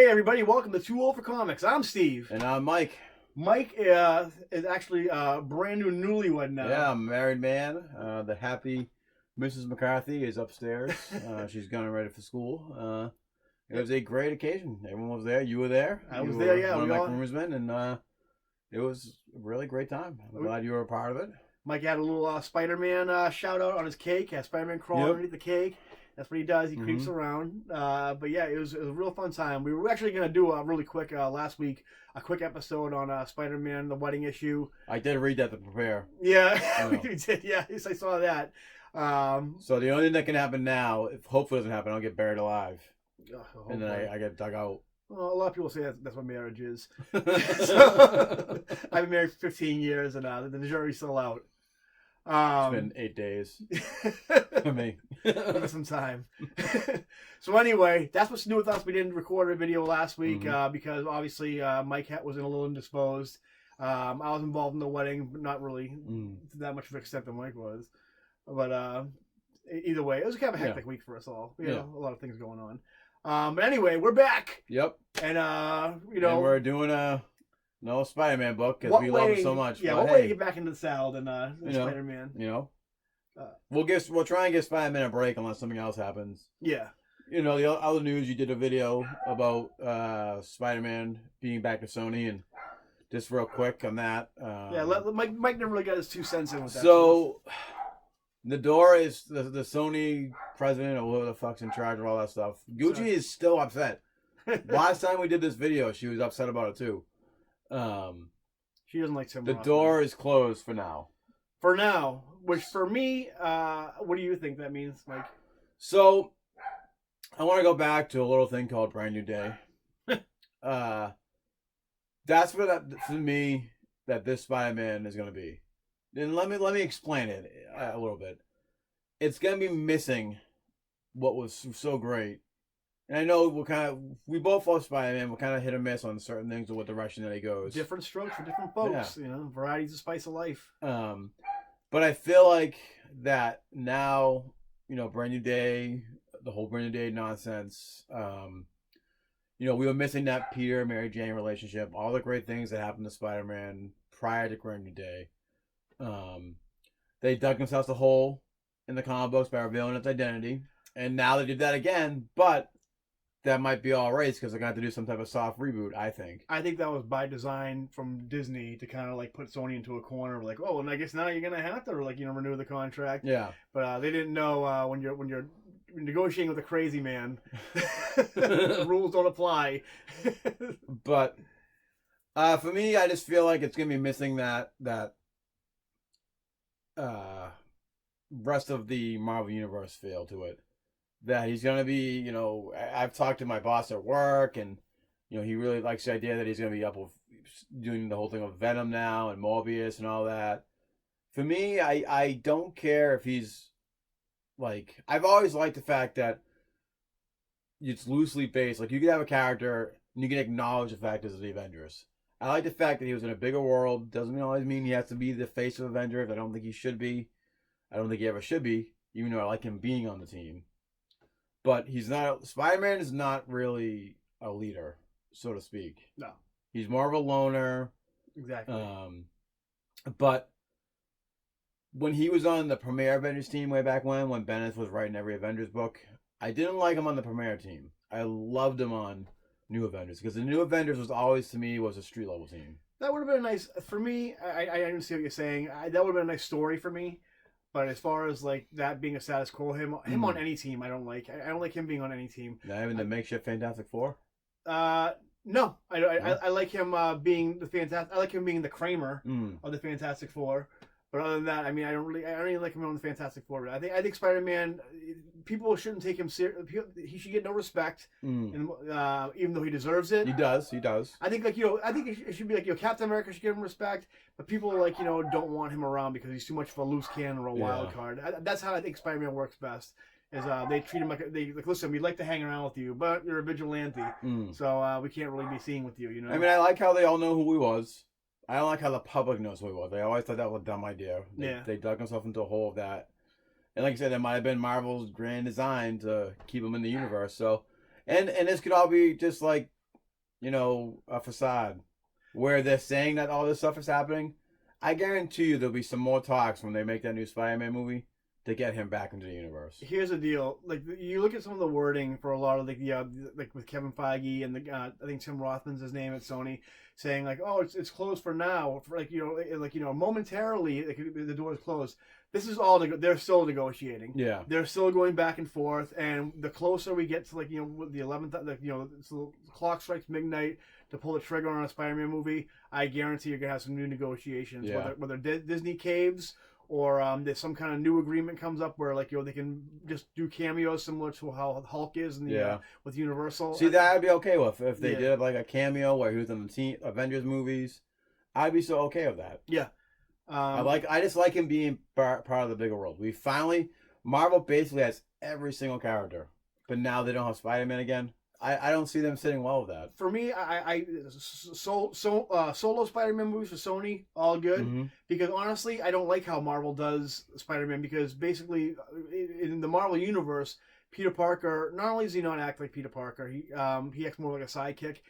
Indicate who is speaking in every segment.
Speaker 1: Hey everybody, welcome to Too Old for Comics. I'm Steve.
Speaker 2: And I'm Mike.
Speaker 1: Mike is actually a brand new newlywed now.
Speaker 2: Yeah, I'm a married man. The happy Mrs. McCarthy is upstairs. She's getting ready for school. It was a great occasion. Everyone was there. You were there.
Speaker 1: I was there, yeah.
Speaker 2: One of my groomsmen, and it was a really great time. I'm glad you were a part of it.
Speaker 1: Mike had a little Spider-Man shout out on his cake. Had Spider-Man crawling underneath the cake. That's what he does. He creeps around. But yeah, it was a real fun time. We were actually going to do a really quick, last week, a quick episode on Spider-Man, the wedding issue.
Speaker 2: I did read that to prepare.
Speaker 1: Yeah, we did. Yeah, yes, I saw that.
Speaker 2: So the only thing that can happen now, if hopefully it doesn't happen, I'll get buried alive. And then I get dug out.
Speaker 1: Well, a lot of people say that's what marriage is. So, I've been married for 15 years, and the jury's still out.
Speaker 2: It's been 8 days for me.
Speaker 1: Give us some time. So anyway, that's what's new with us. We didn't record a video last week because obviously Mike was a little indisposed. I was involved in the wedding, but not really to that much of an extent that Mike was. But either way, it was kind of a hectic week for us all. We had a lot of things going on. But anyway, we're back.
Speaker 2: Yep.
Speaker 1: And
Speaker 2: and we're doing a Spider-Man book because we love it so much.
Speaker 1: Yeah,
Speaker 2: but
Speaker 1: what way to get back into the saddle than Spider-Man?
Speaker 2: We'll try and give Spider-Man a break unless something else happens.
Speaker 1: Yeah.
Speaker 2: The other news, you did a video about Spider-Man being back to Sony, and just real quick on that.
Speaker 1: Mike never really got his 2 cents in with that.
Speaker 2: So, the door is the Sony president or whoever the fuck's in charge of all that stuff. Gucci is still upset. Last time we did this video, she was upset about it too.
Speaker 1: She doesn't like Tim.
Speaker 2: The door is closed for now.
Speaker 1: For now, which for me, what do you think that means, Mike?
Speaker 2: So, I want to go back to a little thing called Brand New Day. That's what for me that this Spider-Man is going to be. And let me explain it a little bit. It's going to be missing what was so great. And I know we both love Spider-Man. We're kind of hit or miss on certain things or what direction that he goes.
Speaker 1: Different strokes for different folks. Yeah. Variety's the spice of life.
Speaker 2: But I feel like that now, Brand New Day, the whole Brand New Day nonsense. We were missing that Peter Mary Jane relationship. All the great things that happened to Spider-Man prior to Brand New Day. They dug themselves a hole in the comic books by revealing its identity, and now they did that again. But that might be all right because they're going to have to do some type of soft reboot, I think.
Speaker 1: I think that was by design from Disney to kind of put Sony into a corner, and I guess now you're going to have to renew the contract.
Speaker 2: Yeah.
Speaker 1: But they didn't know when you're negotiating with a crazy man, the rules don't apply.
Speaker 2: But for me, I just feel like it's going to be missing that rest of the Marvel Universe feel to it. That he's going to be, I've talked to my boss at work, and, he really likes the idea that he's going to be up with doing the whole thing with Venom now and Morbius and all that. For me, I don't care if he's, I've always liked the fact that it's loosely based. You could have a character, and you can acknowledge the fact it's the Avengers. I like the fact that he was in a bigger world. Doesn't always mean he has to be the face of Avengers. I don't think he should be. I don't think he ever should be, even though I like him being on the team. But Spider-Man is not really a leader, so to speak.
Speaker 1: No.
Speaker 2: He's more of a loner.
Speaker 1: Exactly.
Speaker 2: But when he was on the Premier Avengers team way back when Bendis was writing every Avengers book, I didn't like him on the Premier team. I loved him on New Avengers because the New Avengers was always, to me, was a street level team.
Speaker 1: That would have been nice. For me, I understand what you're saying. That would have been a nice story for me. But as far as that being a status quo, him on any team, I don't like. I don't like him being on any team.
Speaker 2: Not even the makeshift Fantastic Four.
Speaker 1: No, I like him being the Fantastic. I like him being the Kramer of the Fantastic Four. But other than that, I don't really like him on the Fantastic Four. I think Spider-Man, people shouldn't take him serious. He should get no respect, and even though he deserves it.
Speaker 2: He does.
Speaker 1: I think I think it should be Captain America should give him respect, but people don't want him around because he's too much of a loose cannon or a wild card. That's how I think Spider-Man works best. Is they treat him listen, we'd like to hang around with you, but you're a vigilante, so we can't really be seen with you.
Speaker 2: I like how they all know who he was. I don't like how the public knows who he was. They always thought that was a dumb idea. They dug themselves into a hole of that. And like I said, that might have been Marvel's grand design to keep him in the universe. So, and this could all be just a facade where they're saying that all this stuff is happening, I guarantee you there'll be some more talks when they make that new Spider-Man movie to get him back into the universe.
Speaker 1: Here's the deal: like you look at some of the wording for a lot of like with Kevin Feige and I think Tim Rothman's his name at Sony, saying like, oh, it's closed for now, for momentarily the door is closed. This is all they're still negotiating.
Speaker 2: Yeah,
Speaker 1: they're still going back and forth, and the closer we get to the 11th, so the clock strikes midnight to pull the trigger on a Spider-Man movie, I guarantee you're gonna have some new negotiations.
Speaker 2: Yeah.
Speaker 1: Whether Disney caves or there's some kind of new agreement comes up where they can just do cameos similar to how Hulk is in with Universal.
Speaker 2: See, that I'd be okay with if they did like a cameo where he was in the Avengers movies. I'd be so okay with that.
Speaker 1: Yeah.
Speaker 2: I just like him being part of the bigger world. Marvel basically has every single character, but now they don't have Spider-Man again. I don't see them sitting well with that.
Speaker 1: For me, solo Spider-Man movies for Sony, all good. Because honestly, I don't like how Marvel does Spider-Man, because basically in the Marvel universe, Peter Parker, not only does he not act like Peter Parker, he acts more like a sidekick.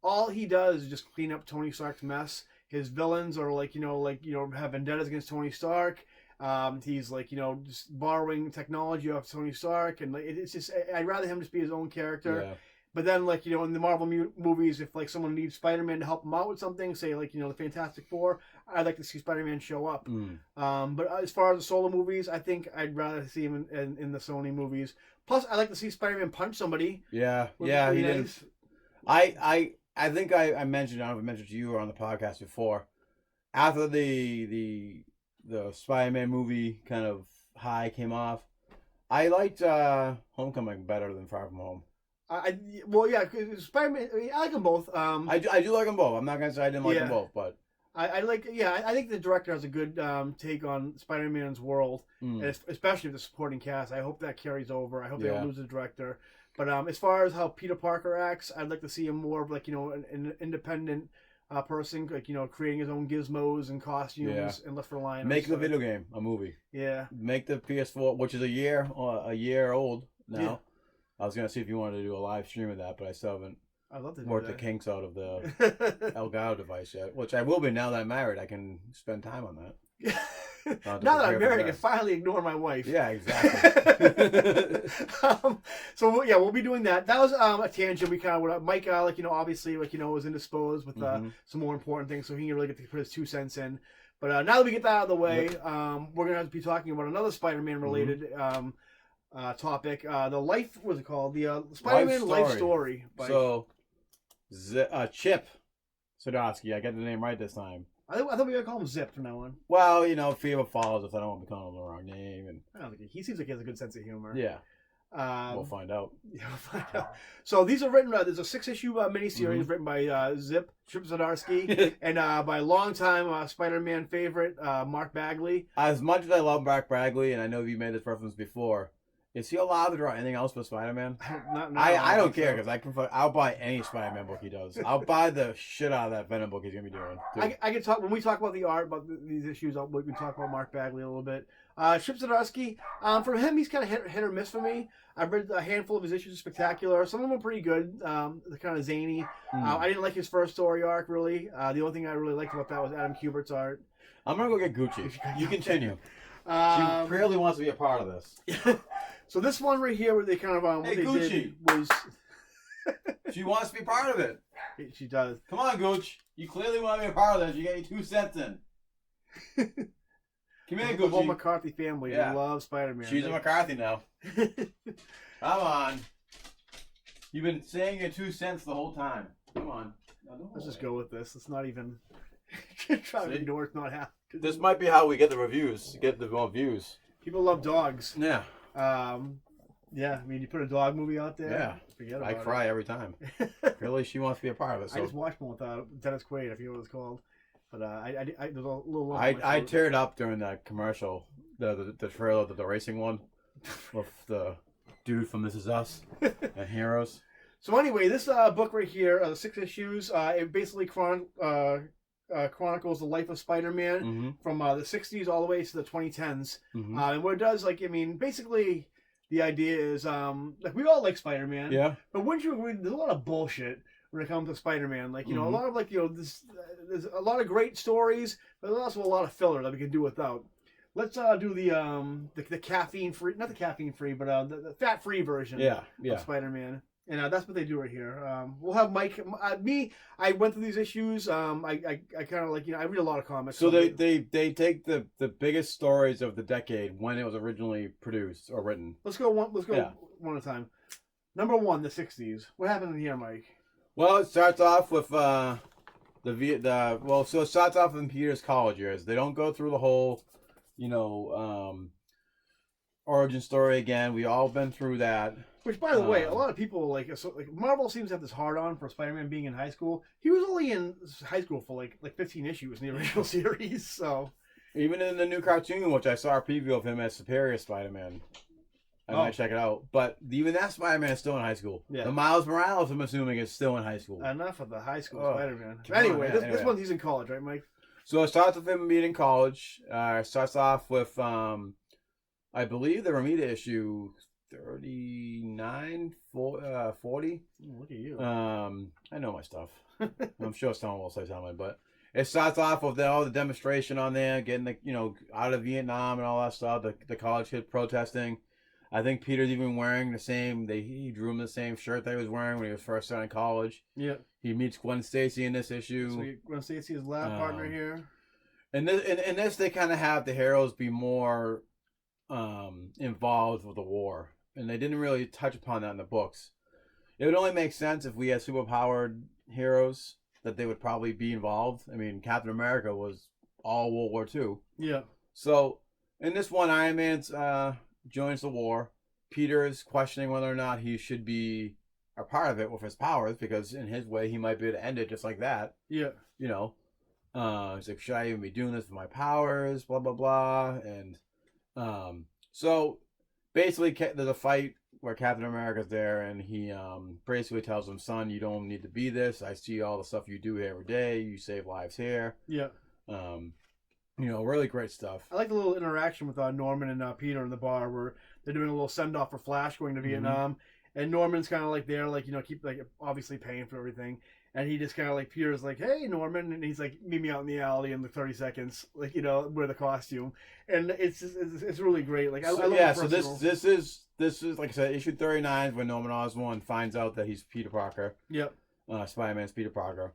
Speaker 1: All he does is just clean up Tony Stark's mess. His villains are have vendettas against Tony Stark. He's just borrowing technology off Tony Stark, and it's just I'd rather him just be his own character. Yeah. But then, in the Marvel movies, if someone needs Spider-Man to help him out with something, say the Fantastic Four, I'd like to see Spider-Man show up. But as far as the solo movies, I think I'd rather see him in the Sony movies. Plus, I'd like to see Spider-Man punch somebody.
Speaker 2: Yeah, yeah, he did. I think I mentioned, I don't know if I mentioned to you or on the podcast before, after the Spider-Man movie kind of high came off, I liked Homecoming better than Far From Home.
Speaker 1: Spider-Man. I mean, I like them both.
Speaker 2: I do like them both. I'm not gonna say I didn't like them both, but
Speaker 1: I think the director has a good take on Spider-Man's world, especially the supporting cast. I hope that carries over. I hope they don't lose the director. But as far as how Peter Parker acts, I'd like to see him more of an independent person, creating his own gizmos and costumes and less reliant.
Speaker 2: Make the video game a movie.
Speaker 1: Yeah. Make
Speaker 2: the PS4, which is a year old now. Yeah. I was gonna see if you wanted to do a live stream of that, but I still haven't worked the kinks out of the Elgato device yet. Which I will be now that I'm married. I can spend time on that.
Speaker 1: Now that I'm married, I can finally ignore my wife.
Speaker 2: Yeah, exactly.
Speaker 1: We'll be doing that. That was a tangent. We kind of Mike, obviously, was indisposed with some more important things, so he can really get to put his 2 cents in. But now that we get that out of the way, we're gonna have to be talking about another Spider-Man related topic. The life, what's it called? The Spider-Man life story.
Speaker 2: Chip Zdarsky. I got the name right this time.
Speaker 1: I thought we were gonna call him Zip from now on.
Speaker 2: Well, fever follows if I don't want to call him the wrong name. And
Speaker 1: I don't think he seems like he has a good sense of humor.
Speaker 2: Yeah. We'll find out.
Speaker 1: Yeah, we'll find out. So these are written. There's a 6-issue miniseries written by Chip Zdarsky and by longtime Spider-Man favorite Mark Bagley.
Speaker 2: As much as I love Mark Bagley, and I know you made this reference before, is he allowed to draw anything else but Spider-Man? I don't care, because I'll buy any Spider-Man book he does. I'll buy the shit out of that Venom book he's gonna be doing.
Speaker 1: I can talk when we talk about the art, about these issues. We can talk about Mark Bagley a little bit. Chip Zdarsky, from him, he's kind of hit or miss for me. I've read a handful of his issues, spectacular. Some of them are pretty good. They're kind of zany. I didn't like his first story arc really. The only thing I really liked about that was Adam Kubert's art.
Speaker 2: I'm gonna go get Gucci. You continue. She really wants to be a part of this.
Speaker 1: So this one right here, where they kind of what they
Speaker 2: Gucci.
Speaker 1: did was
Speaker 2: she wants to be part of it.
Speaker 1: She does.
Speaker 2: Come on, Gooch. You clearly want to be a part of this. You get your 2 cents in. Come here, Gucci.
Speaker 1: The whole McCarthy family. They love Spider-Man.
Speaker 2: She's a McCarthy now. Come on. You've been saying your 2 cents the whole time. Come on.
Speaker 1: Let's just go with this. It's not even trying to ignore it's not happening.
Speaker 2: This might be how we get the reviews. Get the more views.
Speaker 1: People love dogs.
Speaker 2: Yeah.
Speaker 1: I mean, you put a dog movie out there.
Speaker 2: Yeah.
Speaker 1: Forget about
Speaker 2: I cry every time. Really, she wants to be a part of it. So.
Speaker 1: I just watched one with Dennis Quaid. I forget what it's called. But there's a little.
Speaker 2: I teared up during that commercial, the trailer, the racing one, with the dude from This Is Us and Heroes.
Speaker 1: So anyway, this book right here, 6 issues. It basically chronicles the life of Spider-Man from the 60s all the way to the 2010s. And what it does, basically the idea is, we all like Spider-Man.
Speaker 2: Yeah.
Speaker 1: But wouldn't you agree, there's a lot of bullshit when it comes to Spider-Man. Like,
Speaker 2: Mm-hmm.
Speaker 1: a lot of there's a lot of great stories, but there's also a lot of filler that we can do without. Let's do the caffeine free, not the caffeine free, but the fat free version
Speaker 2: Yeah.
Speaker 1: of Spider-Man. And that's what they do right here. We'll have Mike. I went through these issues. I kind of I read a lot of comics.
Speaker 2: So they take the biggest stories of the decade when it was originally produced or written.
Speaker 1: Let's go one at a time. Number 1, the '60s. What happened in here, Mike?
Speaker 2: Well, it starts off with so it starts off in Peter's college years. They don't go through the whole, origin story again. We all been through that.
Speaker 1: Which, by the way, a lot of people like Marvel seems to have this hard on for Spider-Man being in high school. He was only in high school for like 15 issues in the original series. So
Speaker 2: even in the new cartoon, which I saw a preview of him as Superior Spider-Man, I might check it out. But even that Spider-Man is still in high school.
Speaker 1: Yeah.
Speaker 2: The Miles Morales, I'm assuming, is still in high school.
Speaker 1: Enough of the high school Spider-Man. Anyway, this one he's in college, right, Mike?
Speaker 2: So it starts with him being in college. It starts off with I believe the Ramita issue 39, 40.
Speaker 1: Look at you.
Speaker 2: I know my stuff. I'm sure someone will say something, but it starts off with all the demonstration on there, getting out of Vietnam and all that stuff. The college kids protesting. I think Peter's even wearing the same. He drew him the same shirt that he was wearing when he was first starting college.
Speaker 1: Yeah.
Speaker 2: He meets Gwen Stacy in this issue.
Speaker 1: Sweet. Gwen Stacy is lab partner here.
Speaker 2: And this they kind of have the heroes be more involved with the war, and they didn't really touch upon that in the books. It would only make sense if we had superpowered heroes that they would probably be involved. I mean, Captain America was all World War II.
Speaker 1: Yeah.
Speaker 2: So in this one, Iron Man joins the war. Peter is questioning whether or not he should be a part of it with his powers, because in his way he might be able to end it just like that.
Speaker 1: Yeah.
Speaker 2: He's like, should I even be doing this with my powers? Blah blah blah. And so basically there's a fight where Captain America's there, and he basically tells him, son, you don't need to be this. I see all the stuff you do here every day. You save lives here.
Speaker 1: Yeah.
Speaker 2: Really great stuff.
Speaker 1: I like the little interaction with Norman and Peter in the bar where they're doing a little send-off for Flash going to Vietnam. And Norman's kind of like there, keep obviously paying for everything. And he just kind of Peter's like, hey, Norman. And he's like, meet me out in the alley in 30 seconds, wear the costume. And it's really great. I love
Speaker 2: so this is like I said, issue 39 when Norman Osborn finds out that he's Peter Parker.
Speaker 1: Yep.
Speaker 2: Spider-Man's Peter Parker.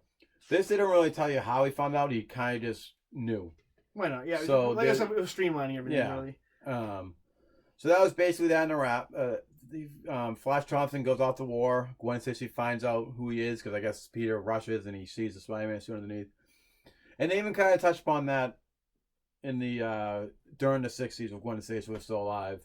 Speaker 2: This didn't really tell you how he found out. He kind of just knew.
Speaker 1: Why not? Yeah.
Speaker 2: So
Speaker 1: I said, it was streamlining everything, really.
Speaker 2: So that was basically that in a wrap. Flash Thompson goes off to war. Gwen Stacy finds out who he is because I guess Peter rushes and he sees the Spider-Man suit underneath. And they even kind of touched upon that in the during the 60s when Gwen Stacy was still alive,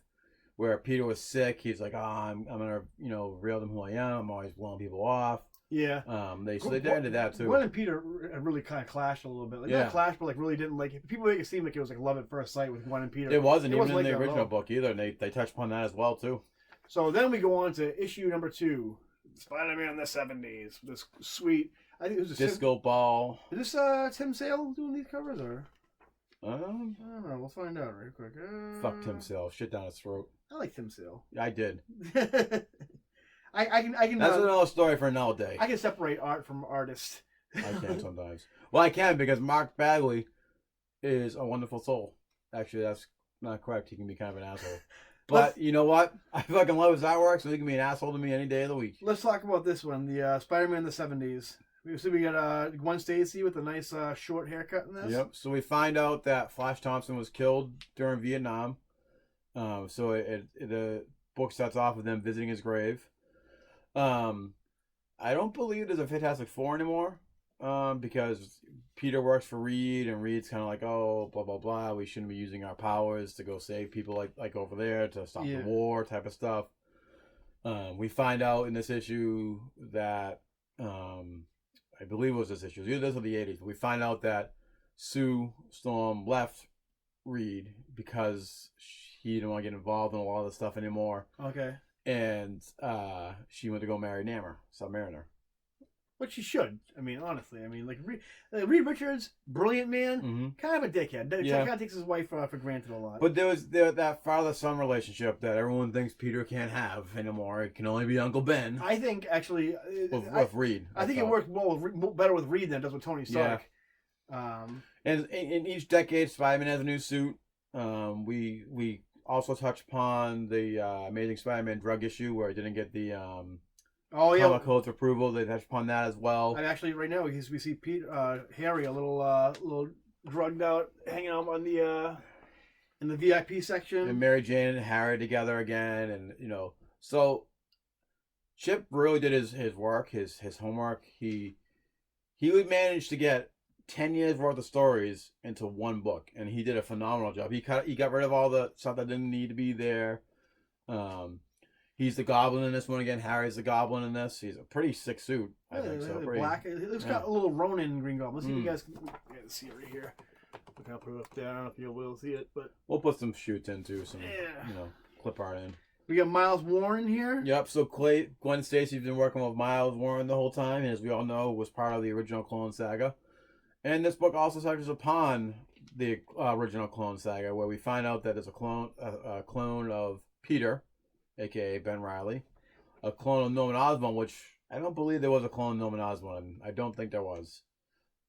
Speaker 2: where Peter was sick. He's like, I'm gonna reveal them who I am. I'm always blowing people off.
Speaker 1: Yeah.
Speaker 2: They did that too.
Speaker 1: Gwen and Peter really kind of clashed a little bit. Not clashed, but really didn't people make it seem like it was love at first sight with Gwen and Peter.
Speaker 2: It wasn't even in the original book either, and they touched upon that as well too.
Speaker 1: So then we go on to issue number 2, Spider-Man in the '70s. This sweet, I think it was a
Speaker 2: Disco Ball.
Speaker 1: Is this Tim Sale doing these covers or?
Speaker 2: I don't
Speaker 1: know. We'll find out right quick.
Speaker 2: Fuck Tim Sale. Shit down his throat.
Speaker 1: I like Tim Sale.
Speaker 2: I did.
Speaker 1: I can.
Speaker 2: That's another story for another day.
Speaker 1: I can separate art from artist.
Speaker 2: I can sometimes. Well, I can because Mark Bagley is a wonderful soul. Actually, that's not correct. He can be kind of an asshole. But you know what? I fucking love his artwork, so he can be an asshole to me any day of the week.
Speaker 1: Let's talk about this one, the Spider-Man in the '70s. We got Gwen Stacy with a nice short haircut in this.
Speaker 2: Yep. So we find out that Flash Thompson was killed during Vietnam. So the book starts off with them visiting his grave. I don't believe there's a Fantastic Four anymore. Because Peter works for Reed, and Reed's kind of like, oh, blah blah blah. We shouldn't be using our powers to go save people like over there to stop the war type of stuff. We find out in this issue that I believe it was this issue. Either this or the '80s. But we find out that Sue Storm left Reed because he didn't want to get involved in a lot of the stuff anymore.
Speaker 1: Okay.
Speaker 2: And she went to go marry Namor, Submariner.
Speaker 1: Which she should. I mean, honestly. I mean, like Reed Richards, brilliant man, kind of a dickhead. He kind of takes his wife for granted a lot.
Speaker 2: But there was that father-son relationship that everyone thinks Peter can't have anymore. It can only be Uncle Ben.
Speaker 1: I think, actually...
Speaker 2: With Reed.
Speaker 1: I think it works better with Reed than it does with Tony Stark.
Speaker 2: Yeah. And in each decade, Spider-Man has a new suit. We also touched upon the Amazing Spider-Man drug issue where it didn't get the... comic code's approval. They touched upon that as well.
Speaker 1: And actually, right now we see Harry a little drugged out, hanging out on the in the VIP section.
Speaker 2: And Mary Jane and Harry together again, and so Chip really did his work, his homework. He would manage to get 10 years worth of stories into one book, and he did a phenomenal job. He got rid of all the stuff that didn't need to be there. He's the Goblin in this one again. Harry's the Goblin in this. He's a pretty sick suit. I think so.
Speaker 1: Black. It's got a little Ronin Green Goblin. Let's see if you guys can see it right here. I'll put it up there. I don't know if you'll be able to see it, but
Speaker 2: we'll put some shoots into some, clip art in.
Speaker 1: We got Miles Warren here.
Speaker 2: Yep. So Gwen Stacy's been working with Miles Warren the whole time, and as we all know, was part of the original Clone Saga. And this book also touches upon the original Clone Saga, where we find out that there's a clone of Peter, a.k.a. Ben Reilly, a clone of Norman Osborn, which I don't believe there was a clone of Norman Osborn. I don't think there was.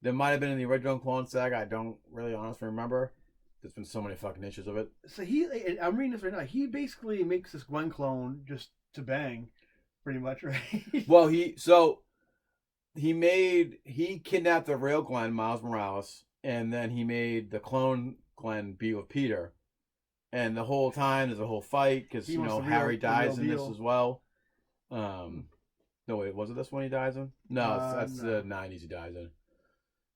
Speaker 2: There might have been in the original Clone Saga. I don't really honestly remember. There's been so many fucking issues of it.
Speaker 1: So I'm reading this right now. He basically makes this Gwen clone just to bang, pretty much, right?
Speaker 2: Well, he kidnapped the real Glenn, Miles Morales, and then he made the clone Glenn be with Peter. And the whole time there's a whole fight because Harry dies in this as well. No wait, was it this one he dies in? No, that's the 90s he dies in.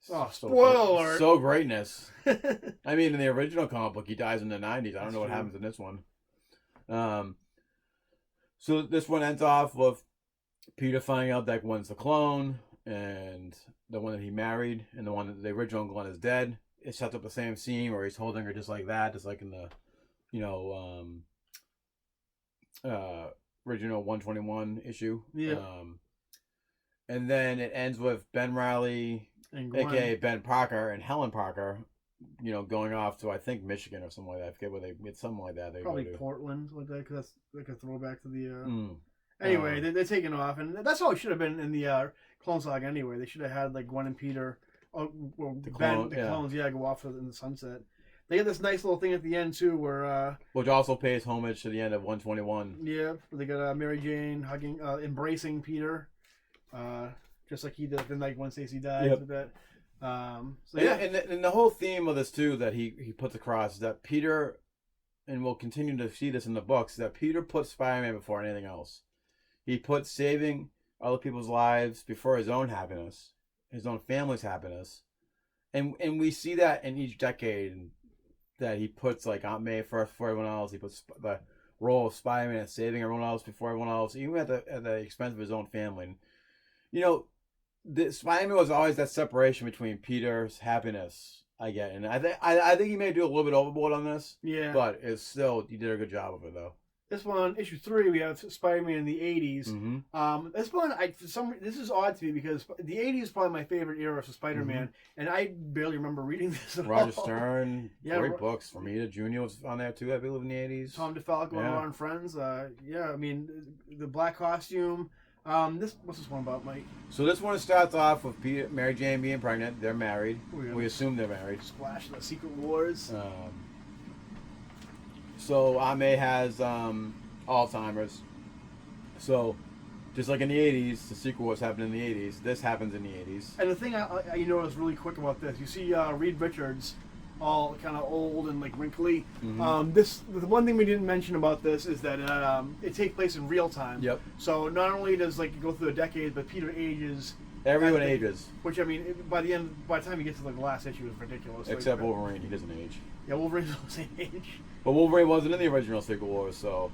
Speaker 1: Oh, spoiler alert!
Speaker 2: So greatness. I mean, in the original comic book, he dies in the 90s. I don't know what happens in this one. So this one ends off with Peter finding out that Gwen's the clone, and the one that he married, and the one that the original Gwen is dead. It sets up the same scene where he's holding her just like that, just like in the original 121 issue.
Speaker 1: Yeah.
Speaker 2: And then it ends with Ben Reilly, aka Ben Parker, and Helen Parker, going off to, I think, Michigan or something like that. I forget where it's something like that.
Speaker 1: Probably Portland, like that, because that's like a throwback to the. Anyway, they're taking off, and that's all it should have been in the Clone Saga anyway. They should have had like Gwen and Peter, the clones, go off in the sunset. They get this nice little thing at the end too, where
Speaker 2: which also pays homage to the end of 121.
Speaker 1: Yeah, they got Mary Jane hugging, embracing Peter, just like he did the night when Stacey died.
Speaker 2: Yep.
Speaker 1: With that.
Speaker 2: And the whole theme of this too that he puts across is that Peter, and we'll continue to see this in the books, that Peter puts Spider-Man before anything else. He puts saving other people's lives before his own happiness, his own family's happiness, and we see that in each decade. That he puts like Aunt May first before everyone else. He puts the role of Spider-Man as saving everyone else before everyone else, even at the expense of his own family. And, the Spider-Man was always that separation between Peter's happiness. I get, and I think he may do a little bit overboard on this.
Speaker 1: Yeah,
Speaker 2: but it's still, he did a good job of it though.
Speaker 1: This one, issue 3, we have Spider-Man in the 80s.
Speaker 2: Mm-hmm.
Speaker 1: This one, this is odd to me because the 80s is probably my favorite era for Spider-Man, and I barely remember reading this at all.
Speaker 2: Roger Stern, great books. Romita Jr. was on there too, I believe, in the 80s.
Speaker 1: Tom DeFalco and Ron Friends. I mean, the black costume. What's this one about, Mike? So
Speaker 2: this one starts off with Mary Jane being pregnant. They're married. We assume they're married.
Speaker 1: Splash the Secret Wars.
Speaker 2: So Ame has Alzheimer's. So just like in the 80s, the Secret Wars happened in the 80s. This happens in the 80s.
Speaker 1: And the thing I noticed really quick about this, you see Reed Richards, all kind of old and like wrinkly.
Speaker 2: Mm-hmm.
Speaker 1: The one thing we didn't mention about this is that it takes place in real time.
Speaker 2: Yep.
Speaker 1: So not only does like go through a decade, but Peter ages.
Speaker 2: Everyone ages.
Speaker 1: Which I mean, by the time he gets to like the last issue, is ridiculous.
Speaker 2: Except Wolverine, he doesn't age.
Speaker 1: Yeah, Wolverine's the same age.
Speaker 2: But Wolverine wasn't in the original Secret Wars, so.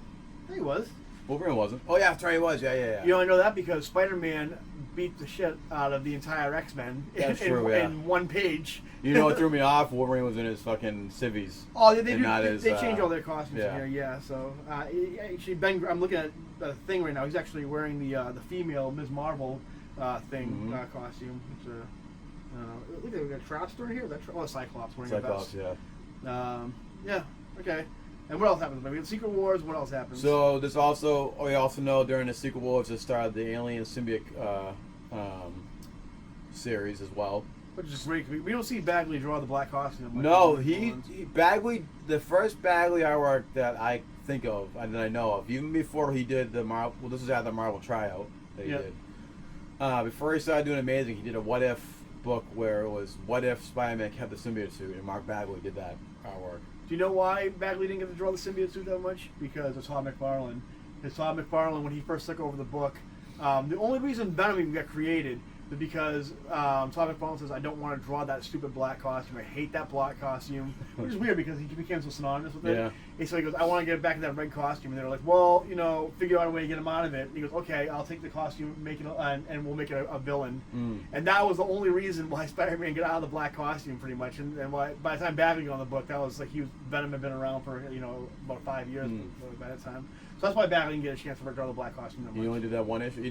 Speaker 1: Yeah, he was.
Speaker 2: Wolverine wasn't. Oh yeah, that's right, he was. Yeah.
Speaker 1: You only know that because Spider-Man beat the shit out of the entire X-Men in one page.
Speaker 2: You know what threw me off? Wolverine was in his fucking civvies.
Speaker 1: Oh, they change all their costumes here. Yeah, so actually, I'm looking at the thing right now. He's actually wearing the female Ms. Marvel thing
Speaker 2: Mhm.
Speaker 1: costume. It's look, we got Trout store here. That's Cyclops wearing
Speaker 2: Cyclops,
Speaker 1: a vest.
Speaker 2: yeah.
Speaker 1: Yeah. Okay. And what else happens? We have Secret Wars. What else happens?
Speaker 2: So there's also, we also know during the Secret Wars it started the Alien Symbiote series as well.
Speaker 1: Which is great. We don't see Bagley draw the black costume. Like
Speaker 2: No,
Speaker 1: the
Speaker 2: Bagley, the first Bagley artwork that I think of and that I know of, even before he did the Marvel, well, this was after the Marvel tryout that he did. Before he started doing Amazing, he did a What If book where it was what if Spider-Man kept the symbiote suit, and Mark Bagley did that artwork.
Speaker 1: Do you know why Bagley didn't get to draw the symbiote suit that much? Because of Todd McFarlane. Because Todd McFarlane, when he first took over the book, the only reason Venom even got created was because Todd McFarlane says, I don't want to draw that stupid black costume. I hate that black costume. Which is weird because he became so synonymous with it.
Speaker 2: Yeah.
Speaker 1: And so he goes, I want to get back in that red costume. And they're like, well, figure out a way to get him out of it. And he goes, okay, I'll take the costume, make it, and we'll make it a villain. And that was the only reason why Spider-Man got out of the black costume, pretty much. And why, by the time Bagley got on the book, that was like Venom had been around for about 5 years by that time. So that's why Bagley didn't get a chance to draw the black costume that much.
Speaker 2: He only did that one issue.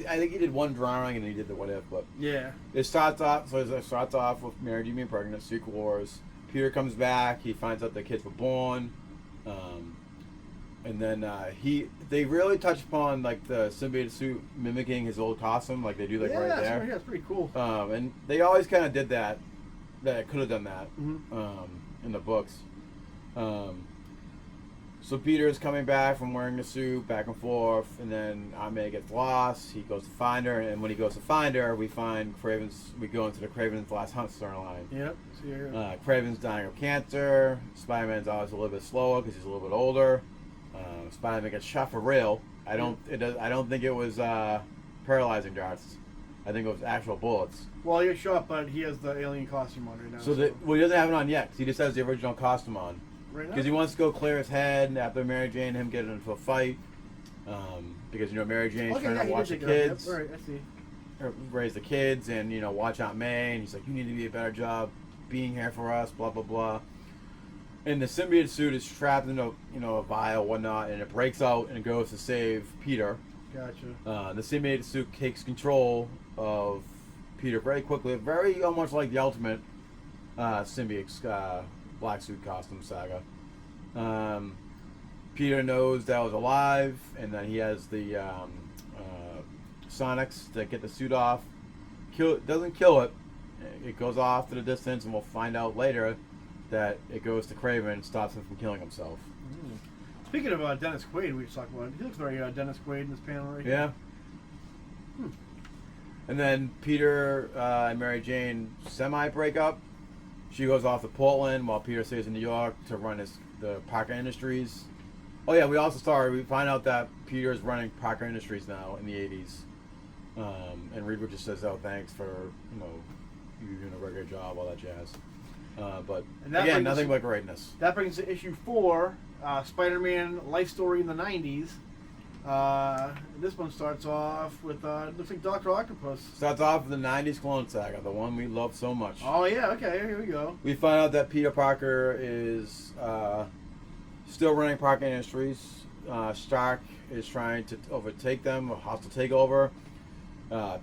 Speaker 2: I think he did one drawing and he did the What If, but
Speaker 1: yeah.
Speaker 2: It starts off with Mary Jane being pregnant, Secret Wars. Peter comes back. He finds out the kids were born, and then they really touch upon like the symbiote suit mimicking his old costume, like they do right there.
Speaker 1: Yeah, it's pretty cool.
Speaker 2: And they always kind of did that. That could have done that in the books. So Peter is coming back from wearing the suit, back and forth, and then Aunt May gets lost. He goes to find her, and when he goes to find her, we go into the Craven's Last Hunt storyline.
Speaker 1: Yep. So
Speaker 2: Craven's dying of cancer. Spider-Man's always a little bit slower because he's a little bit older. Spider-Man gets shot for real. I don't think it was paralyzing darts. I think it was actual bullets.
Speaker 1: Well, he gets shot, but he has the alien costume on right now.
Speaker 2: So he doesn't have it on yet. He just has the original costume on. Because he wants to go clear his head after Mary Jane and him getting into a fight. Because Mary Jane's trying to watch the kids,
Speaker 1: right, I see.
Speaker 2: raise the kids, and watch Aunt May. And he's like, "You need to be a better job being here for us." Blah blah blah. And the symbiote suit is trapped in a vial, whatnot, and it breaks out and goes to save Peter.
Speaker 1: Gotcha.
Speaker 2: The symbiote suit takes control of Peter very quickly, very almost like the Ultimate symbiote black suit costume saga. Peter knows that was alive, and then he has the Sonics to get the suit off. Doesn't kill it. It goes off to the distance, and we'll find out later that it goes to Kraven and stops him from killing himself.
Speaker 1: Speaking of Dennis Quaid, we talked about. He looks very Dennis Quaid in this panel right
Speaker 2: here. Yeah. And then Peter and Mary Jane semi-break up. She goes off to Portland while Peter stays in New York to run the Parker Industries. Oh yeah, we find out that Peter is running Parker Industries now in the 80s. And Reaver just says, "Oh, thanks for you doing a very good job, all that jazz." But again, nothing but greatness.
Speaker 1: That brings us to issue 4, Spider-Man Life Story in the 90s. This one starts off with looks like Dr. Octopus.
Speaker 2: Starts off with the 90s Clone Saga, the one we love so much.
Speaker 1: Oh yeah, okay, here we go.
Speaker 2: We find out that Peter Parker is still running Parker Industries. Stark is trying to overtake them, a hostile takeover.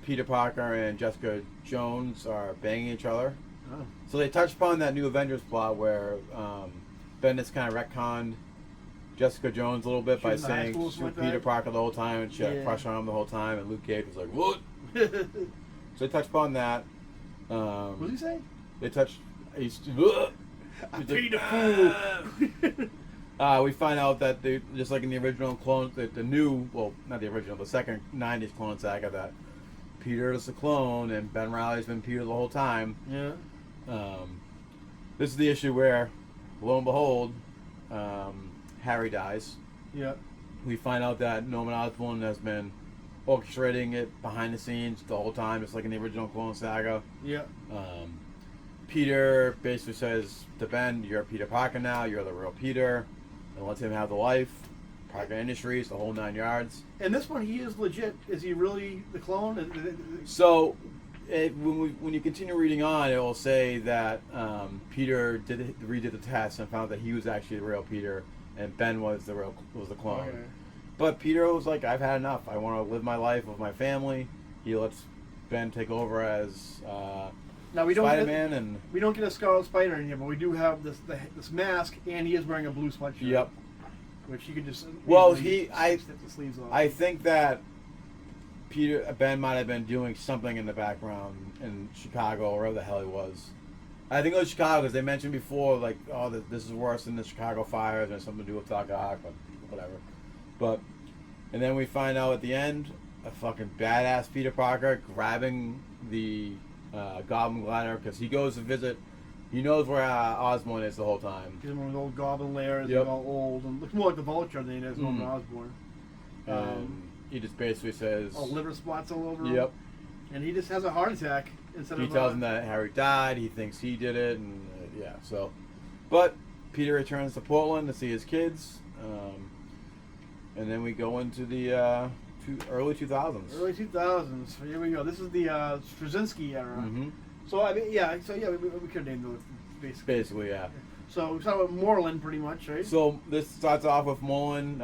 Speaker 2: Peter Parker and Jessica Jones are banging each other.
Speaker 1: Oh.
Speaker 2: So they touch upon that new Avengers plot where Bendis kind of retconned Jessica Jones a little bit by saying she was Peter Parker the whole time and she had a crush on him the whole time, and Luke Cage was like, "What?" So they touched upon that.
Speaker 1: What did he say?
Speaker 2: They touched. He's
Speaker 1: Peter Fool.
Speaker 2: We find out that just like in the original clone, not the original, the second 90s Clone Saga, that Peter is the clone and Ben Reilly's been Peter the whole time.
Speaker 1: Yeah.
Speaker 2: This is the issue where, lo and behold, Harry dies.
Speaker 1: Yeah.
Speaker 2: We find out that Norman Osborn has been orchestrating it behind the scenes the whole time, just like in the original Clone Saga.
Speaker 1: Yeah.
Speaker 2: Peter basically says to Ben, "You're Peter Parker now. You're the real Peter," and lets him have the life. Parker Industries, the whole 9 yards.
Speaker 1: And this one, he is legit. Is he really the clone?
Speaker 2: So, when you continue reading on, it will say that Peter redid the test and found that he was actually the real Peter, and Ben was the clone. Okay. But Peter was like, "I've had enough. I want to live my life with my family." He lets Ben take over as
Speaker 1: Now we don't
Speaker 2: Spider-Man, and
Speaker 1: we don't get a Scarlet Spider in here, but we do have this mask, and he is wearing a blue sweatshirt.
Speaker 2: yep.
Speaker 1: Which he could just
Speaker 2: snip
Speaker 1: the sleeves off.
Speaker 2: I think that Ben might have been doing something in the background in Chicago or wherever the hell he was. I think it was Chicago because they mentioned before, like, oh, this is worse than the Chicago fires and something to do with Doc Ock, but whatever. And then we find out at the end, a fucking badass Peter Parker grabbing the Goblin Glider because he goes to visit. He knows where Osborn is the whole time.
Speaker 1: He's in one of those old Goblin lairs,
Speaker 2: Yep.
Speaker 1: all old, and looks more like the Vulture than he does Norman Osborn.
Speaker 2: And he just basically says,
Speaker 1: liver spots all over him.
Speaker 2: Yep.
Speaker 1: And he just has a heart attack instead
Speaker 2: He
Speaker 1: of.
Speaker 2: tells him that Harry died. He thinks he did it, and yeah. So, but Peter returns to Portland to see his kids, and then we go into the early 2000s.
Speaker 1: Early 2000s. So here we go. This is the Straczynski era.
Speaker 2: Mm-hmm.
Speaker 1: So I mean, yeah. So yeah, we could have named it basically.
Speaker 2: Basically, yeah.
Speaker 1: So we talk about Moreland, pretty much, right?
Speaker 2: So this starts off with Mullen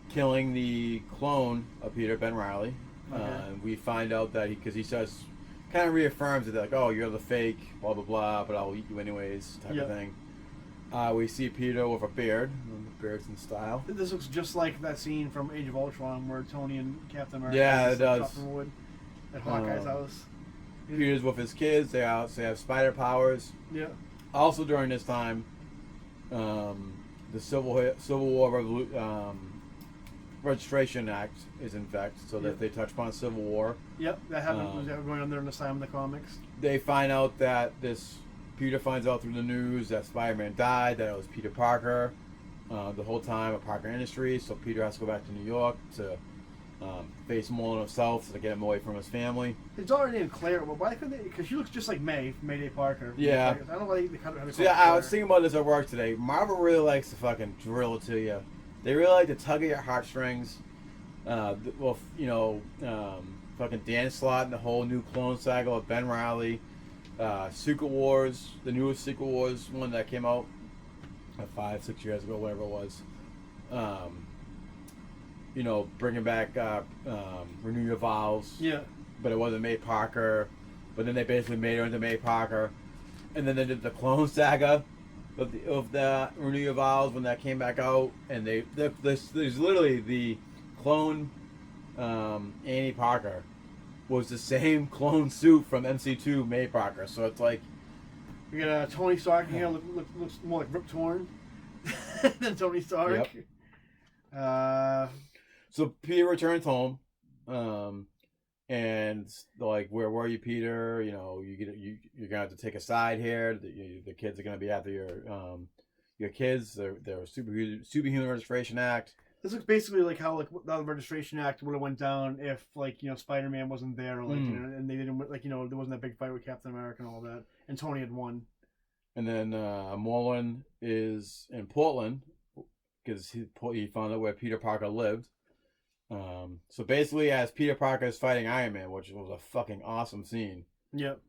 Speaker 2: killing the clone of Peter, Ben Reilly.
Speaker 1: Okay.
Speaker 2: We find out that because he says, kind of reaffirms it, like, oh, you're the fake, blah blah blah, but I'll eat you anyways, type of thing. We see Peter with a beard. Beard's in style.
Speaker 1: This looks just like that scene from Age of Ultron where Tony and Captain America.
Speaker 2: Yeah, it does.
Speaker 1: Chopping wood at Hawkeye's house.
Speaker 2: Peter's with his kids. They have spider powers.
Speaker 1: Yeah.
Speaker 2: Also during this time, the Civil War Registration Act is in effect, so that they touch upon Civil War.
Speaker 1: Yep, that happened. Was going on there in the time in the comics.
Speaker 2: They find out that Peter finds out through the news that Spider-Man died, that it was Peter Parker the whole time at Parker Industries, so Peter has to go back to New York to face Mullen himself to get him away from his family.
Speaker 1: His daughter named Claire, but why couldn't they? Because she looks just like Mayday Parker.
Speaker 2: Yeah.
Speaker 1: I don't know why they cut her.
Speaker 2: So yeah, I was thinking about this at work today. Marvel really likes to fucking drill it to you. They really like to tug at your heartstrings. Fucking Dan Slott and the whole new Clone Saga of Ben Reilly. Secret Wars, the newest Secret Wars one that came out 5-6 years ago, whatever it was. Bringing back Renew Your Vows.
Speaker 1: Yeah.
Speaker 2: But it wasn't May Parker. But then they basically made her into May Parker. And then they did the Clone Saga of the Renew Your Vows when that came back out. And there's literally the clone Annie Parker was the same clone suit from MC2 May Parker. So it's like...
Speaker 1: We got Tony Stark here, looks more like Rip Torn than Tony Stark.
Speaker 2: Yep. So Peter returns home, and like, where were you, Peter? You're gonna have to take a side here. The kids are gonna be after your kids. They're Superhuman Registration Act.
Speaker 1: This looks basically like how the Registration Act would have went down if Spider-Man wasn't there, and they didn't there wasn't that big fight with Captain America and all that, and Tony had won. And
Speaker 2: then Mullen is in Portland because he found out where Peter Parker lived. So basically, as Peter Parker is fighting Iron Man, which was a fucking awesome scene.
Speaker 1: Yep.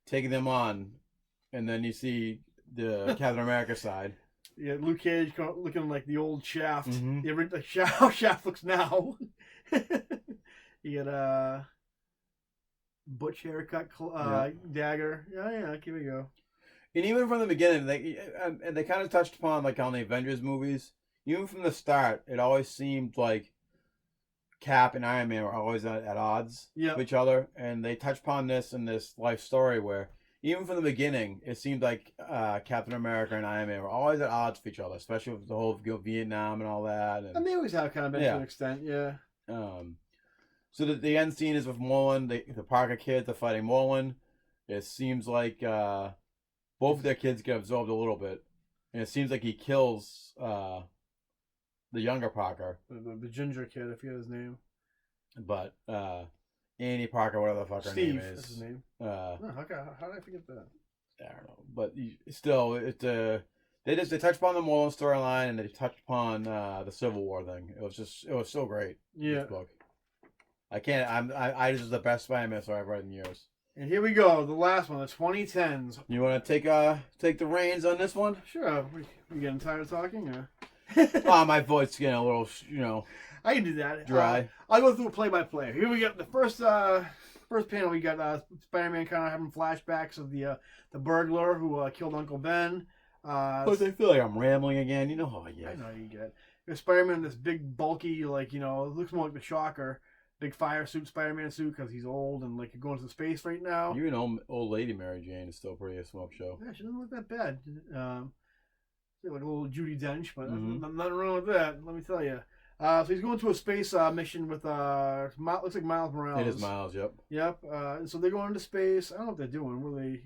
Speaker 2: Taking them on, and then you see the Captain America side.
Speaker 1: Yeah, Luke Cage looking like the old Shaft.
Speaker 2: Mm-hmm.
Speaker 1: How Shaft looks now. You got butch haircut, dagger. Yeah, here we go.
Speaker 2: And even from the beginning, they kind of touched upon, like, on the Avengers movies. Even from the start, it always seemed like Cap and Iron Man were always at odds with each other. And they touched upon this in this life story where, even from the beginning, it seemed like Captain America and Iron Man were always at odds with each other, especially with the whole Vietnam and all that. And
Speaker 1: they always have kind of been to an extent, yeah.
Speaker 2: So the end scene is with Mullen. The Parker kids are fighting Mullen. It seems like both of their kids get absorbed a little bit. And it seems like he kills the younger Parker.
Speaker 1: The ginger kid, I forget his name.
Speaker 2: But Annie Parker, whatever the fuck her name is.
Speaker 1: That's his name.
Speaker 2: How
Speaker 1: did I forget that?
Speaker 2: I don't know. But still, they touched upon the Mullen storyline and they touched upon the Civil War thing. It was so great.
Speaker 1: Yeah.
Speaker 2: This book. This is the best Spider-Man story I've read in years.
Speaker 1: And here we go, the last one, the 2010s.
Speaker 2: You want to take the reins on this one?
Speaker 1: Sure. We getting tired of talking?
Speaker 2: Or? My voice getting a little,
Speaker 1: I can do that.
Speaker 2: Dry.
Speaker 1: I'll go through play-by-play. Here we got the first panel. We got Spider-Man kind of having flashbacks of the burglar who killed Uncle Ben.
Speaker 2: But I feel like I'm rambling again. You know how I get.
Speaker 1: I know you get. Spider-Man, this big, bulky, like, it looks more like the Shocker. Big fire suit, Spider-Man suit, because he's old and, like, going to space right now.
Speaker 2: Even old lady Mary Jane is still pretty a smoke show.
Speaker 1: Yeah, she doesn't look that bad. Like a little Judi Dench, but nothing wrong with that, let me tell you. So he's going to a space mission with, looks like Miles Morales.
Speaker 2: It is Miles, yep.
Speaker 1: Yep. So they're going into space. I don't know what they're doing. What are they...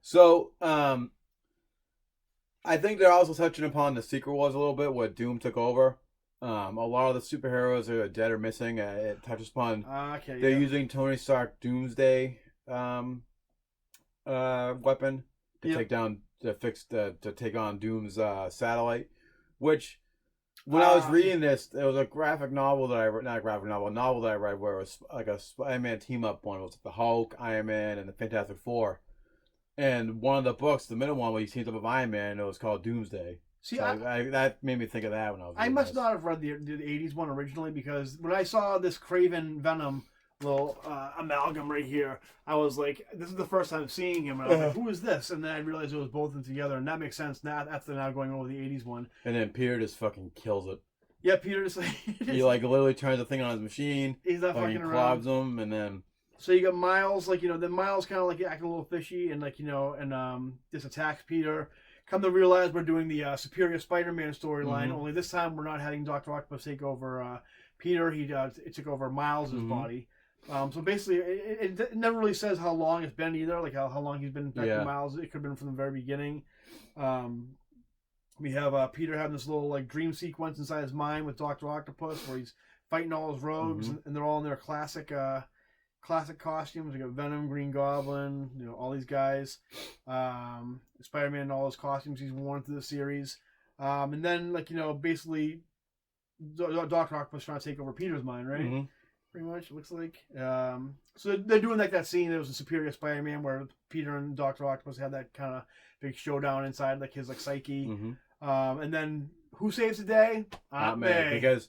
Speaker 2: So, I think they're also touching upon the Secret Wars a little bit, where Doom took over. A lot of the superheroes are dead or missing. It touches upon they're using Tony Stark Doomsday weapon to take down to take on Doom's satellite. Which, when I was reading this, it was a graphic novel that I read, not a graphic novel, a novel that I read where it was like a Spider-Man team up one. It was the Hulk, Iron Man, and the Fantastic Four. And one of the books, the middle one, where he teamed up with Iron Man, it was called Doomsday. See, so that made me think of that when I was reading
Speaker 1: must not have read the 80s one originally, because when I saw this Craven Venom little amalgam right here, I was like, this is the first time seeing him. And I was like, who is this? And then I realized it was both of them together, and that makes sense now after now going over the 80s one.
Speaker 2: And then Peter just fucking kills it.
Speaker 1: Yeah, Peter just like...
Speaker 2: he like literally turns the thing on his machine.
Speaker 1: He's not fucking around.
Speaker 2: Clogs him, and then...
Speaker 1: So you got Miles, like, then Miles kind of like acting a little fishy and like, this attacks Peter. Come to realize we're doing the Superior Spider-Man storyline, only this time we're not having Dr. Octopus take over Peter. It took over Miles' body. So basically, it never really says how long it's been either, like how long he's been infecting Miles. It could have been from the very beginning. We have Peter having this little like dream sequence inside his mind with Dr. Octopus where he's fighting all his rogues, and they're all in their classic costumes. We got Venom, Green Goblin, all these guys. Spider-Man in all his costumes he's worn through the series. And then, like, basically, Dr. Octopus trying to take over Peter's mind, right? Pretty much, it looks like. So they're doing like that scene that was a Superior Spider-Man where Peter and Dr. Octopus had that kind of big showdown inside, like, his, like, psyche. And then, who saves the day? Aunt May.
Speaker 2: Because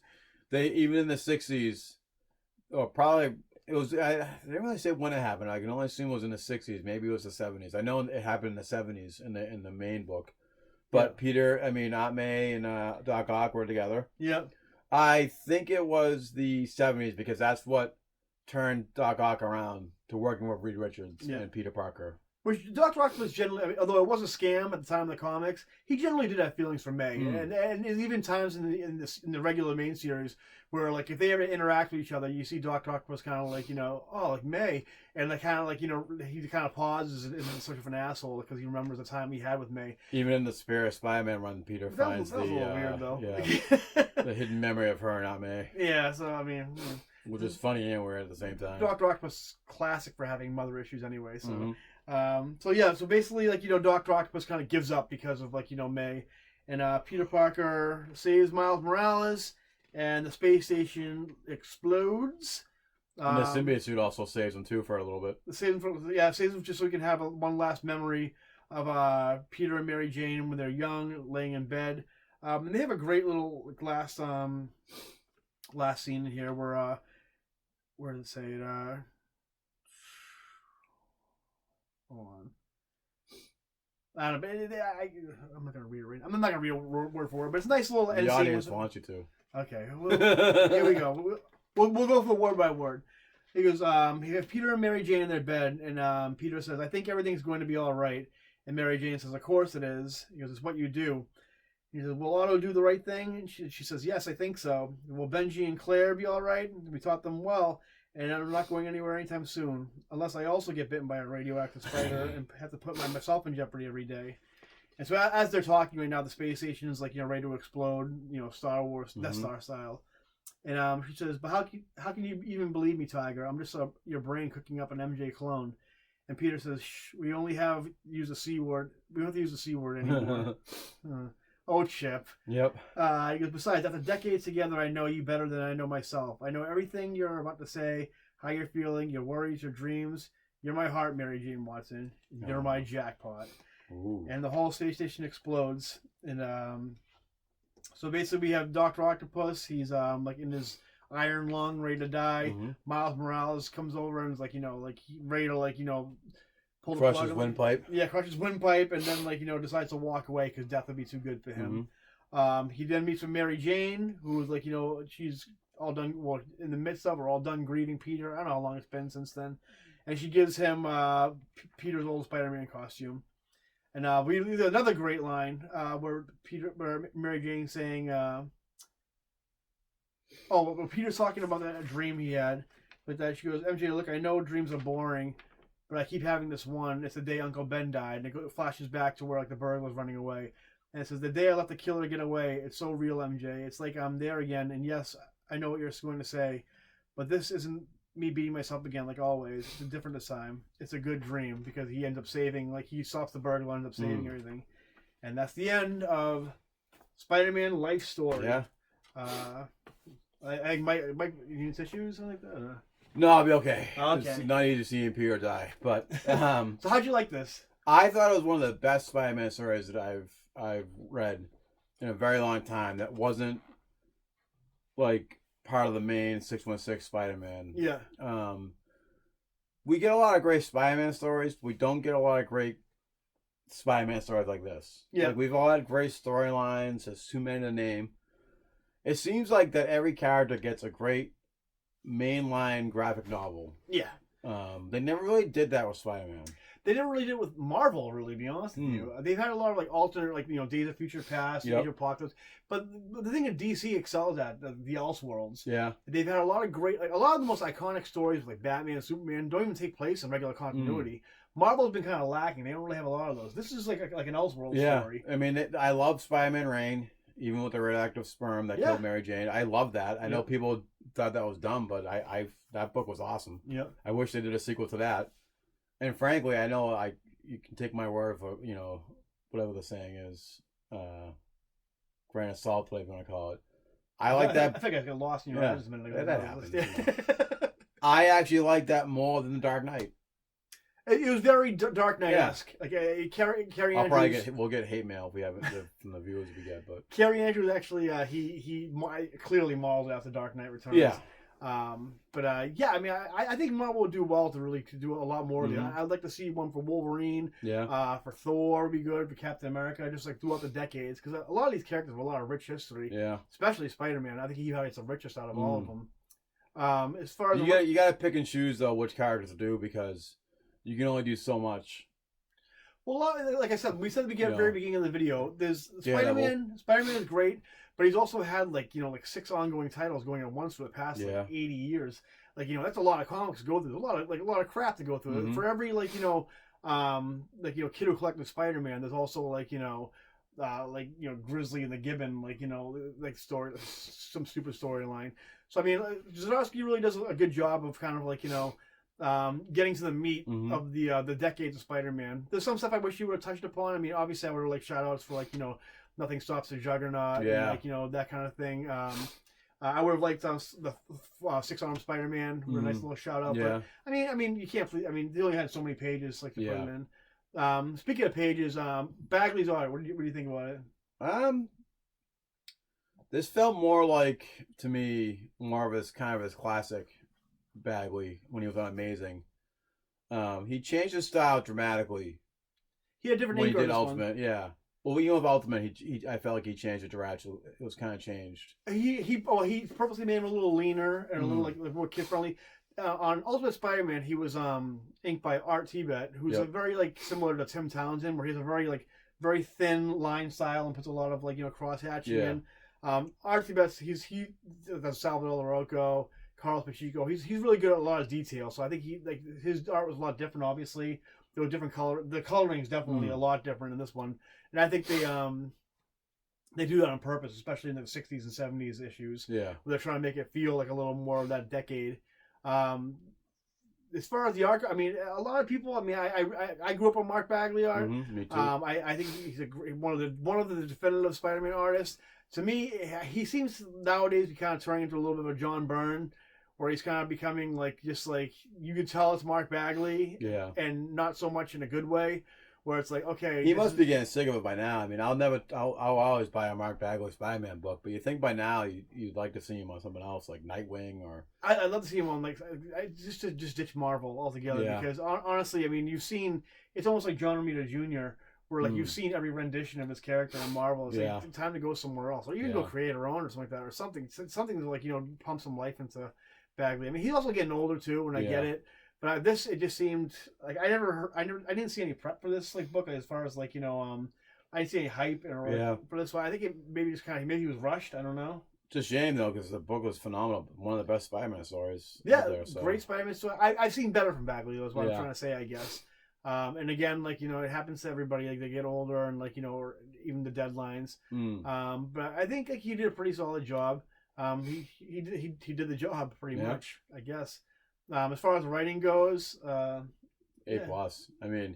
Speaker 2: they, even in the 60s, or probably... It was. I didn't really say when it happened. I can only assume it was in the 60s. Maybe it was the 70s. I know it happened in the 70s in the main book. But Peter, Aunt May and Doc Ock were together.
Speaker 1: Yep.
Speaker 2: I think it was the 70s because that's what turned Doc Ock around to working with Reed Richards and Peter Parker.
Speaker 1: Which Dr. Octopus generally, although it was a scam at the time of the comics, he generally did have feelings for May, and even times in the regular main series where like if they ever interact with each other, you see Dr. Octopus kind of like like May, and like kind of like he kind of pauses and isn't such of an asshole because he remembers the time he had with May.
Speaker 2: Even in the Spirit Spider-Man run, Peter finds
Speaker 1: that was a little weird though.
Speaker 2: The hidden memory of her and Aunt May.
Speaker 1: Yeah, so I mean.
Speaker 2: Which is funny and weird at the same time.
Speaker 1: Dr. Octopus is classic for having mother issues anyway, so. So basically, like, Dr. Octopus kind of gives up because of, like, May. And Peter Parker saves Miles Morales, and the space station explodes.
Speaker 2: And the symbiote suit also saves him, too, for a little bit.
Speaker 1: Saves him just so we can have one last memory of Peter and Mary Jane when they're young, laying in bed. And they have a great little last scene here where does it say it? Hold on. I don't know, I'm not gonna read it right now. I'm not gonna read it word for word, but it's a nice little.
Speaker 2: The audience wants you to.
Speaker 1: Okay, here we go. We'll go for word by word. He goes, he has Peter and Mary Jane in their bed, and Peter says, "I think everything's going to be all right." And Mary Jane says, "Of course it is." He goes, "It's what you do." He says, "Will Otto do the right thing?" And she says, "Yes, I think so." "Will Benji and Claire be all right?" We taught them well. And I'm not going anywhere anytime soon, unless I also get bitten by a radioactive spider and have to put myself in jeopardy every day. And so as they're talking right now, the space station is like ready to explode, Star Wars, Death Star style. And she says, "But how can you even believe me, Tiger? I'm just your brain cooking up an MJ clone." And Peter says, "Shh, we only have to use the C word. We don't have to use the C word anymore." Oh, Chip.
Speaker 2: Yep.
Speaker 1: He goes, "Besides, after decades together, I know you better than I know myself. I know everything you're about to say, how you're feeling, your worries, your dreams. You're my heart, Mary Jane Watson. You're my jackpot."
Speaker 2: Ooh.
Speaker 1: And the whole space station explodes. And so basically we have Dr. Octopus. He's like in his iron lung, ready to die.
Speaker 2: Mm-hmm.
Speaker 1: Miles Morales comes over and is like, ready to pull the
Speaker 2: Crush
Speaker 1: plug.
Speaker 2: his windpipe.
Speaker 1: Yeah, crushes windpipe, and then decides to walk away because death would be too good for him. He then meets with Mary Jane, who is she's all done, well, in the midst of, or all done grieving Peter. I don't know how long it's been since then, and she gives him Peter's old Spider-Man costume. And we leave another great line where Mary Jane saying, Peter's talking about that dream he had, but that she goes, MJ, look, I know dreams are boring, but I keep having this one. It's the day Uncle Ben died, and it flashes back to where the bird was running away, and it says, the day I let the killer get away. It's so real, MJ. It's like I'm there again, and yes, I know what you're going to say, but this isn't me beating myself again like always. It's different this time. It's a good dream because he ends up saving, he stops the burglar, ends up saving everything, and that's the end of Spider-Man life story.
Speaker 2: Yeah.
Speaker 1: I Mike, you need tissues, something like that?
Speaker 2: No, I'll be okay.
Speaker 1: Okay.
Speaker 2: It's not easy to see Peter die, but
Speaker 1: So how'd you like this?
Speaker 2: I thought it was one of the best Spider-Man stories that I've read in a very long time. That wasn't part of the main 616 Spider-Man.
Speaker 1: Yeah.
Speaker 2: We get a lot of great Spider-Man stories, but we don't get a lot of great Spider-Man stories like this.
Speaker 1: Yeah.
Speaker 2: We've all had great storylines. There's too many to name. It seems like that every character gets a great mainline graphic novel.
Speaker 1: Yeah.
Speaker 2: They never really did that with Spider-Man.
Speaker 1: They never really did it with Marvel, really, to be honest with you. They've had a lot of alternate, Days of Future Past, Age of Apocalypse. But the thing that DC excels at, the Elseworlds, they've had a lot of great, a lot of the most iconic stories, like Batman and Superman, don't even take place in regular continuity. Marvel's been kind of lacking. They don't really have a lot of those. This is like an Elseworlds story.
Speaker 2: I mean, I love Spider-Man Reign, even with the radioactive sperm that killed Mary Jane. I love that. I know people thought that was dumb, but I that book was awesome.
Speaker 1: Yeah.
Speaker 2: I wish they did a sequel to that. And frankly, I know you can take my word for, whatever the saying is, grain of salt, whatever you want to call it. I like that.
Speaker 1: I think I got lost in your eyes a minute ago.
Speaker 2: That happens. I actually like that more than The Dark Knight.
Speaker 1: It was very Dark Knight-esque. Carrie Andrews.
Speaker 2: We'll get hate mail if we haven't from the viewers we get, but
Speaker 1: Carrie Andrews actually he clearly modeled after Dark Knight Returns.
Speaker 2: Yeah.
Speaker 1: I mean, I think Marvel would do well to do a lot more of it. I'd like to see one for Wolverine.
Speaker 2: Yeah.
Speaker 1: For Thor would be good, for Captain America, just throughout the decades, because a lot of these characters have a lot of rich history.
Speaker 2: Yeah.
Speaker 1: Especially Spider-Man. I think he has the richest out of all of them. As far as
Speaker 2: you got to pick and choose though which characters to do, because you can only do so much.
Speaker 1: Well, like I said, we said at the very beginning of the video, there's Spider-Man. Spider-Man is great, but he's also had 6 ongoing titles going at once for the past 80 years. That's a lot of comics to go through. There's a lot of crap to go through. For every kid who collected Spider-Man, there's also Grizzly and the Gibbon, story, some stupid storyline. So I mean, Zdarsky really does a good job of kind of getting to the meat of the decades of Spider-Man. There's some stuff I wish you would have touched upon. I mean, obviously I would have shout outs for Nothing Stops the Juggernaut, and, that kind of thing. I would have liked the 6-armed Spider-Man with a nice little shout out.
Speaker 2: Yeah.
Speaker 1: But I mean, you can't. I mean, they only had so many pages to put them in. Speaking of pages, Bagley's audit. What do you think about it?
Speaker 2: This felt more to me, more of his classic Bagley when he was on Amazing. He changed his style dramatically.
Speaker 1: He had different
Speaker 2: when he did
Speaker 1: Ultimate.
Speaker 2: Yeah. Well, with Ultimate, I felt like he changed it dramatically. It was kind of changed.
Speaker 1: He purposely made him a little leaner and a little more kid friendly. On Ultimate Spider-Man, he was inked by Art Tibet, who's a very similar to Tim Townsend, where he's a very thin line style and puts a lot of cross hatching in. Art Tibet, he does Salvador Larocco, Carlos Pacheco. He's really good at a lot of detail. So I think his art was a lot different. Obviously, there were different color. The coloring is definitely a lot different in this one, and I think they do that on purpose, especially in the 60s and 70s issues.
Speaker 2: Yeah,
Speaker 1: where they're trying to make it feel like a little more of that decade. As far as the art, I mean, a lot of people. I mean, I grew up on Mark Bagley art.
Speaker 2: Me too.
Speaker 1: I think he's one of the definitive Spider-Man artists. To me, he seems nowadays to be kind of turning into a little bit of a John Byrne, where he's kind of becoming you could tell it's Mark Bagley, and not so much in a good way. where it's like, okay,
Speaker 2: he must be getting sick of it by now. I mean, I'll always buy a Mark Bagley Spider-Man book, but you think by now you'd like to see him on something else like Nightwing or.
Speaker 1: I'd love to see him on just to ditch Marvel altogether because honestly, I mean, you've seen it's almost like John Romita Jr. where like you've seen every rendition of his character in Marvel. It's like time to go somewhere else, or even go create our own or something like that, or something to like pump some life into Bagley. I mean, he's also getting older too, and I get it. But it just seemed like I didn't see any prep for this like book as far as like I didn't see any hype for this one. I think it maybe just maybe he was rushed. I don't know.
Speaker 2: It's a shame though because the book was phenomenal. One of the best Spider-Man stories.
Speaker 1: Yeah,
Speaker 2: out there, so.
Speaker 1: Great Spider-Man story. I've seen better from Bagley. That's what I'm trying to say, I guess. And again, like it happens to everybody. Like they get older, and like or even the deadlines. But I think like he did a pretty solid job. He did the job pretty much, I guess. As far as writing goes,
Speaker 2: A+. I mean,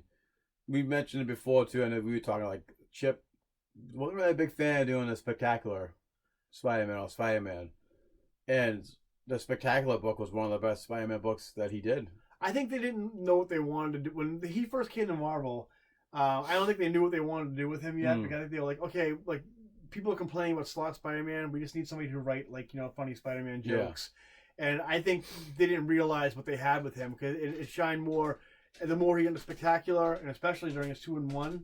Speaker 2: we mentioned it before too, and we were talking like Chip wasn't really a big fan of doing the Spectacular Spider-Man, and the Spectacular book was one of the best Spider-Man books that he did.
Speaker 1: I think they didn't know what they wanted to do when he first came to Marvel. I don't think they knew what they wanted to do with him yet because I think they were like, okay, like people are complaining about Slot Spider-Man. We just need somebody to write like funny Spider-Man jokes. And I think they didn't realize what they had with him because it shined more. And the more he got into Spectacular, and especially during his 2-in-1,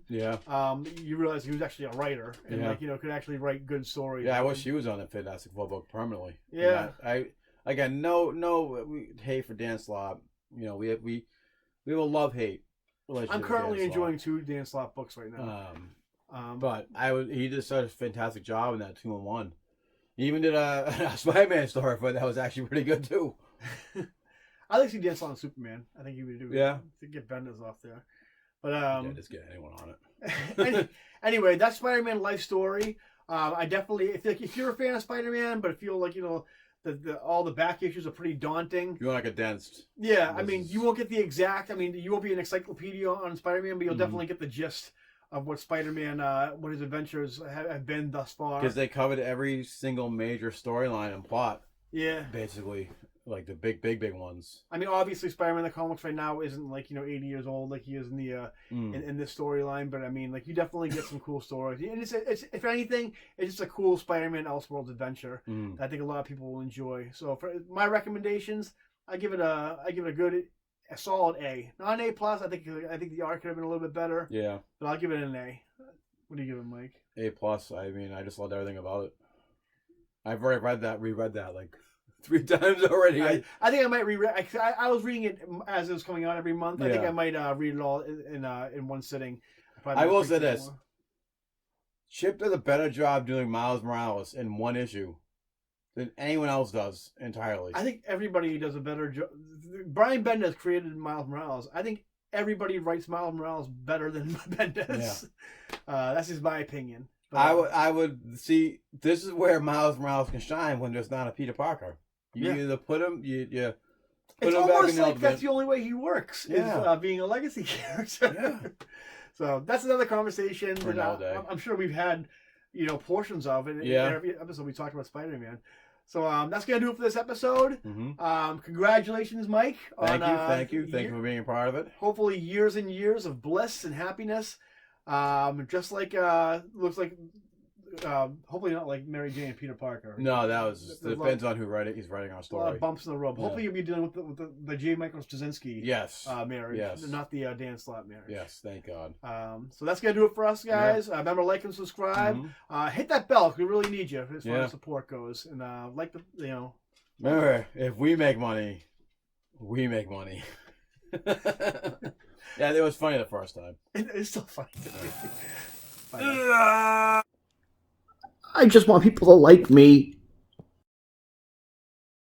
Speaker 1: you realize he was actually a writer and could actually write good stories.
Speaker 2: Yeah, I wish he was on the Fantastic Four book permanently.
Speaker 1: Yeah,
Speaker 2: I again no hate for Dan Slott. We have a love-hate relationship.
Speaker 1: I'm currently enjoying 2 Dan Slott books right now.
Speaker 2: But he did such a fantastic job in that 2-in-1. He even did a Spider-Man story for it that was actually pretty good too.
Speaker 1: I like to see Dan Slott on Superman. I think he would do to get Bendis off there. But
Speaker 2: just get anyone on it.
Speaker 1: Anyway, that's Spider-Man life story. I definitely if you're a fan of Spider-Man, but feel like all the back issues are pretty daunting.
Speaker 2: You want like a dense.
Speaker 1: Yeah, I mean, you won't get the exact. I mean, you won't be an encyclopedia on Spider-Man, but you'll definitely get the gist of what Spider-Man, what his adventures have been thus far.
Speaker 2: Because they covered every single major storyline and plot.
Speaker 1: Yeah.
Speaker 2: Basically, like the big ones.
Speaker 1: I mean, obviously, Spider-Man in the comics right now isn't like 80 years old like he is in the in this storyline, but I mean, like you definitely get some cool stories. And it's if anything, it's just a cool Spider-Man Elseworlds adventure that I think a lot of people will enjoy. So for my recommendations, I give it a solid A, not an A+. I think the art could have been a little bit better. Yeah, but I'll give it an A. What do you give it, Mike?
Speaker 2: A+. I mean, I just loved everything about it. I've already reread that like 3 times already.
Speaker 1: I think I might reread. I was reading it as it was coming out every month. I think I might read it all in one sitting.
Speaker 2: I will say this: Chip does a better job doing Miles Morales in one issue than anyone else does entirely.
Speaker 1: I think everybody does a better job. Brian Bendis created Miles Morales. I think everybody writes Miles Morales better than Bendis. Yeah. That's just my opinion. But,
Speaker 2: I would see. This is where Miles Morales can shine when there's not a Peter Parker. You either put him, you put
Speaker 1: it's
Speaker 2: him
Speaker 1: almost
Speaker 2: back in
Speaker 1: like that's the only way he works is being a legacy character.
Speaker 2: Yeah.
Speaker 1: So that's another conversation that I'm sure we've had, portions of it in every episode we talked about Spider-Man. So that's gonna do it for this episode. Congratulations, Mike.
Speaker 2: Thank you for being a part of it.
Speaker 1: Hopefully, years and years of bliss and happiness. Just like looks like. Hopefully not like Mary Jane and Peter Parker.
Speaker 2: No, that was depends on who he's writing our story.
Speaker 1: A lot of bumps in the road. Hopefully you'll be dealing with the J. Michael Straczynski marriage, not the Dan Slott marriage.
Speaker 2: Yes, thank God.
Speaker 1: So that's gonna do it for us, guys. Remember, like and subscribe. Hit that bell because we really need you as far as support goes. And
Speaker 2: remember, if we make money, we make money. Yeah, it was funny the first time.
Speaker 1: It's still funny. I just want people to like me.